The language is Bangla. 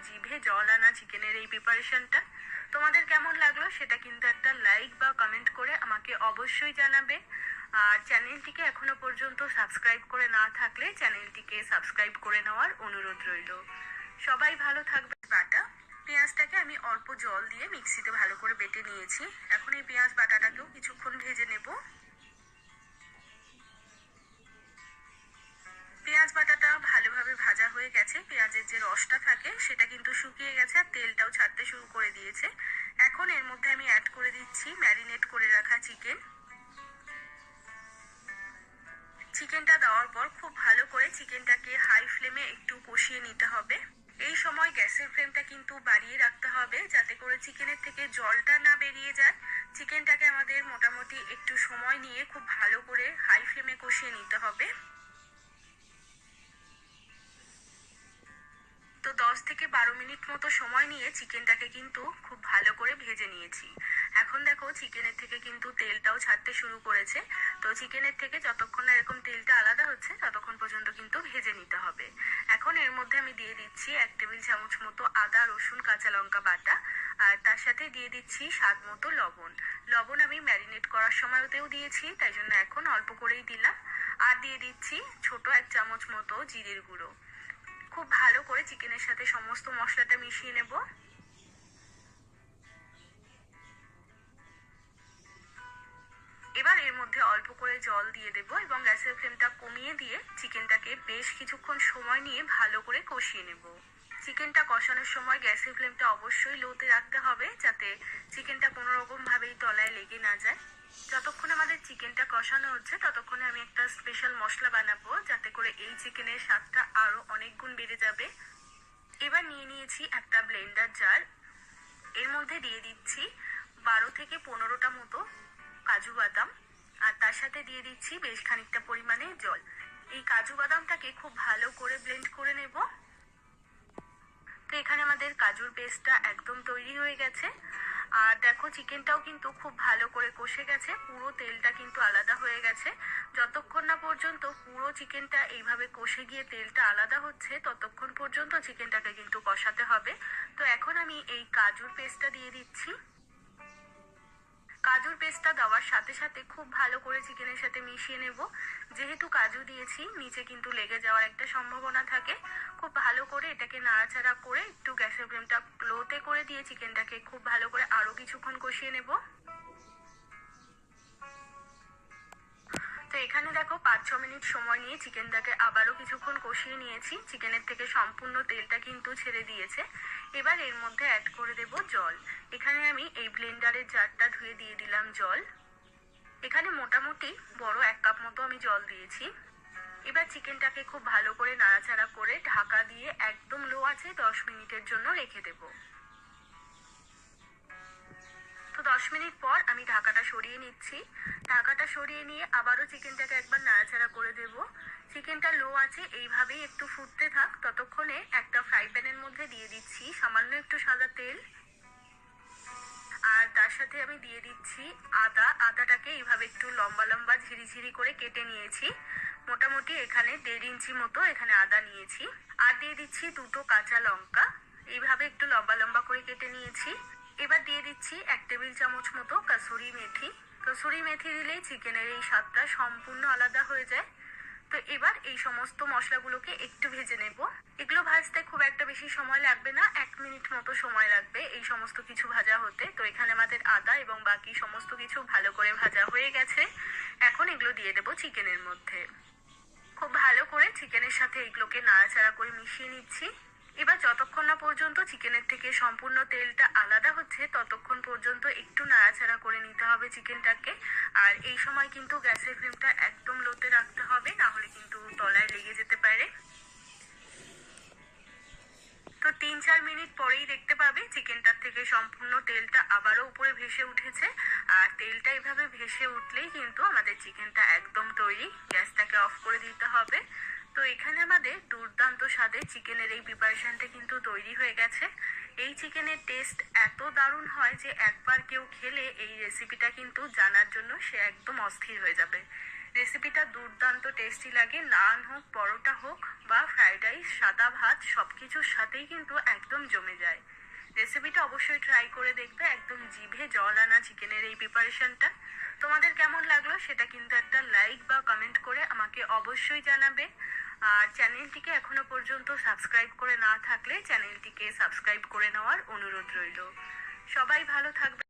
জিভে জল আনা চিকেনের এই প্রিপারেশনটা। তোমাদের কেমন লাগলো সেটা কিন্তু একটা লাইক বা কমেন্ট করে আমাকে অবশ্যই জানাবে। আর চ্যানেলটিকে এখনো পর্যন্ত সাবস্ক্রাইব করে না থাকলে চ্যানেলটিকে সাবস্ক্রাইব করে নেওয়ার অনুরোধ রইল। সবাই ভালো থাকবে। বাটা পেঁয়াজটাকে আমি অল্প জল দিয়ে মিক্সিতে ভালো করে বেটে নিয়েছি। এখন এই পেঁয়াজ বাটাটাকেও কিছুক্ষণ ভেজে নেব। পেঁয়াজ বাটাটা ভালোভাবে ভাজা হয়ে গেছে, পেঁয়াজের যে রসটা থাকে সেটা কিন্তু শুকিয়ে গেছে আর তেলটাও ছাড়তে শুরু করে দিয়েছে। এখন এর মধ্যে আমি অ্যাড করে দিচ্ছি ম্যারিনেট করে রাখা চিকেনটা দেওয়ার পর খুব ভালো করে চিকেনটাকে হাই ফ্লেমে একটু কষিয়ে নিতে হবে। এই সময় গ্যাসের ফ্লেমটা কিন্তু বাড়িয়ে রাখতে হবে যাতে করে চিকেনের থেকে জলটা না বেরিয়ে যায়। চিকেনটাকে আমাদের মোটামুটি একটু সময় নিয়ে খুব ভালো করে হাই ফ্লেমে কষিয়ে নিতে হবে। তো 10 থেকে 12 মিনিট মতো সময় নিয়ে চিকেনটাকে কিন্তু খুব ভালো করে ভেজে নিয়েছি। এখন দেখো চিকেনের থেকে কিন্তু তেলটাও ছাড়তে শুরু করেছে। তো চিকেনের থেকে যতক্ষণ না এরকম তেলটা আলাদা হচ্ছে ততক্ষণ পর্যন্ত কিন্তু ভেজে নিতে হবে। এখন এর মধ্যে আমি দিয়ে দিচ্ছি 1 টেবিল চামচ মতো আদা রসুন কাঁচা লঙ্কা বাটা, আর তার সাথে দিয়ে দিচ্ছি স্বাদ মতো লবণ। লবণ আমি ম্যারিনেট করার সময়তেও দিয়েছি, তাই জন্য এখন অল্প করেই দিলাম। আর দিয়ে দিচ্ছি ছোট 1 চামচ মতো জিরের গুঁড়ো। খুব ভালো করে চিকেনের সাথে সমস্ত মশলাটা মিশিয়ে নেব। এবার এর মধ্যে অল্প করে জল দিয়ে দেব এবং গ্যাসের ফ্লেমটা কমিয়ে দিয়ে চিকেনটাকে বেশ কিছুক্ষণ সময় নিয়ে ভালো করে কষিয়ে নেব। চিকেনটা কষানোর সময় গ্যাসের ফ্লেমটা অবশ্যই লোতে রাখতে হবে যাতে চিকেনটা কোনো রকম ভাবেই তলায় লেগে না যায়। যতক্ষণ আমাদের চিকেনটা কষানো হচ্ছে ততক্ষণে আমি একটা স্পেশাল মশলা বানাবো যাতে করে এই চিকেনের স্বাদটা আরো অনেক গুণ বেড়ে যাবে। এবার নিয়ে নিয়েছি একটা ব্লেন্ডার জার। এর মধ্যে দিয়ে দিচ্ছি 12 থেকে 15টা মতো কাজু বাদাম, আর তার সাথে দিয়ে দিচ্ছি বেশ খানিকটা পরিমাণে জল। এই কাজু বাদামটাকে খুব ভালো করে ব্লেন্ড করে নেব। তো এখানে আমাদের কাজুর পেস্টটা একদম তৈরি হয়ে গেছে। আর দেখো চিকেনটাও কিন্তু খুব ভালো করে কষে গেছে, পুরো তেলটা কিন্তু আলাদা হয়ে গেছে। যতক্ষণ না পর্যন্ত পুরো চিকেনটা এইভাবে কষে গিয়ে তেলটা আলাদা হচ্ছে ততক্ষণ পর্যন্ত চিকেনটাকে কিন্তু কষাতে হবে। তো এখন আমি এই কাজুর পেস্টটা দিয়ে দিচ্ছি। কাজুর পেস্টটা দেওয়ার সাথে সাথে খুব ভালো করে চিকেনের সাথে মিশিয়ে নেব। যেহেতু কাজু দিয়েছি নিচে কিন্তু লেগে যাওয়ার একটা সম্ভাবনা থাকে। খুব ভালো করে এটাকে নাড়াচাড়া করে একটু গ্যাসের ফ্লেমটা লোতে করে দিয়ে চিকেনটাকে খুব ভালো করে আরো কিছুক্ষণ কষিয়ে নেব। তো এখানে দেখো 5-6 মিনিট সময় নিয়ে চিকেনটাকে আবারও কিছুক্ষণ কষিয়ে নিয়েছি। চিকেনের থেকে সম্পূর্ণ তেলটা কিন্তু ছেড়ে দিয়েছে। এবার এর মধ্যে অ্যাড করে দেব জল। এখানে আমি এই ব্লেন্ডারের জারটা ধুয়ে দিয়ে দিলাম জল। এখানে মোটামুটি বড় 1 কাপ মতো আমি জল দিয়েছি। এবার চিকেনটাকে খুব ভালো করে নাড়াচাড়া করে ঢাকা দিয়ে একদম লো আঁচে 10 মিনিটের জন্য রেখে দেব। তো 10 মিনিট পর আমি ঢাকাটা সরিয়ে নিচ্ছি। ঢাকাটা সরিয়ে নিয়ে আবারও চিকেনটাকে একবার নাড়াচাড়া করে দেব। চিকেনটা লো আছে এইভাবেই একটু ফুটতে থাক। ততক্ষণে একটা ফ্রাই প্যানের মধ্যে দিয়ে দিচ্ছি সামান্য একটু সাদা তেল, আর তার সাথে আমি দিয়ে দিচ্ছি আদাটাকে এইভাবে একটু লম্বা লম্বা ঝিরিঝিরি করে কেটে নিয়েছি। মোটামুটি এখানে 1.5 ইঞ্চি মতো এখানে আদা নিয়েছি। আর দিয়ে দিচ্ছি 2টো কাঁচা লঙ্কা, এইভাবে একটু লম্বা লম্বা করে কেটে নিয়েছি। এবার দিয়ে দিচ্ছি 1 টেবিল চামচ মতো কসুরি মেথি। কসুরি মেথি দিলেই চিকেনের এই স্বাদটা সম্পূর্ণ আলাদা হয়ে যায়। তো এবার এই সমস্ত মশলাগুলোকে একটু ভেজে নেব। এগুলো ভাজতে খুব একটা বেশি সময় লাগবে না, 1 মিনিট মতো সময় লাগবে এই সমস্ত কিছু ভাজা হতে। তো এখানে আমাদের আদা এবং বাকি সমস্ত কিছু ভালো করে ভাজা হয়ে গেছে। এখন এগুলো দিয়ে দেবো চিকেনের মধ্যে। খুব ভালো করে চিকেনের সাথে এগুলোকে নাড়াচাড়া করে মিশিয়ে নিচ্ছি। এবার যতক্ষণ না পর্যন্ত চিকেনের থেকে সম্পূর্ণ তেলটা আলাদা হচ্ছে ততক্ষণ পর্যন্ত একটু নাড়াচাড়া করে নিতে হবে চিকেনটাকে। আর এই সময় কিন্তু গ্যাসের ফ্লেমটা একদম লোতে রাখতে হবে, না হলে কিন্তু তলায় লেগে যেতে পারে। তো 3-4 মিনিট পরেই দেখতে পাবে চিকেনটার থেকে সম্পূর্ণ তেলটা আবারও উপরে ভেসে উঠেছে। আর তেলটা এভাবে ভেসে উঠলেই কিন্তু আমাদের চিকেনটা একদম তৈরি। গ্যাসটাকে অফ করে দিতে হবে। তো এখানে আমাদের দুর্দান্ত স্বাদের চিকেনের এই প্রিপারেশনটা কিন্তু তৈরি হয়ে গেছে। এই চিকেনের টেস্ট এত দারুণ হয় যে একবার কেউ খেলে এই রেসিপিটা কিন্তু জানার জন্য সে একদম অস্থির হয়ে যাবে। রেসিপিটা দুর্দান্ত টেস্টি লাগে। নান হোক, পরোটা হোক বা ফ্রাইড রাইস, সাদা ভাত সব কিছুর সাথেই কিন্তু একদম জমে যায়। রেসিপিটা অবশ্যই ট্রাই করে দেখবে। একদম জিভে জল আনা চিকেনের এই প্রিপারেশনটা। তোমাদের কেমন লাগলো সেটা কিন্তু একটা লাইক বা কমেন্ট করে আমাকে অবশ্যই জানাবে। আর চ্যানেলটিকে এখনো পর্যন্ত সাবস্ক্রাইব করে না থাকলে চ্যানেলটিকে সাবস্ক্রাইব করে নেওয়ার অনুরোধ রইল। সবাই ভালো থাকবে।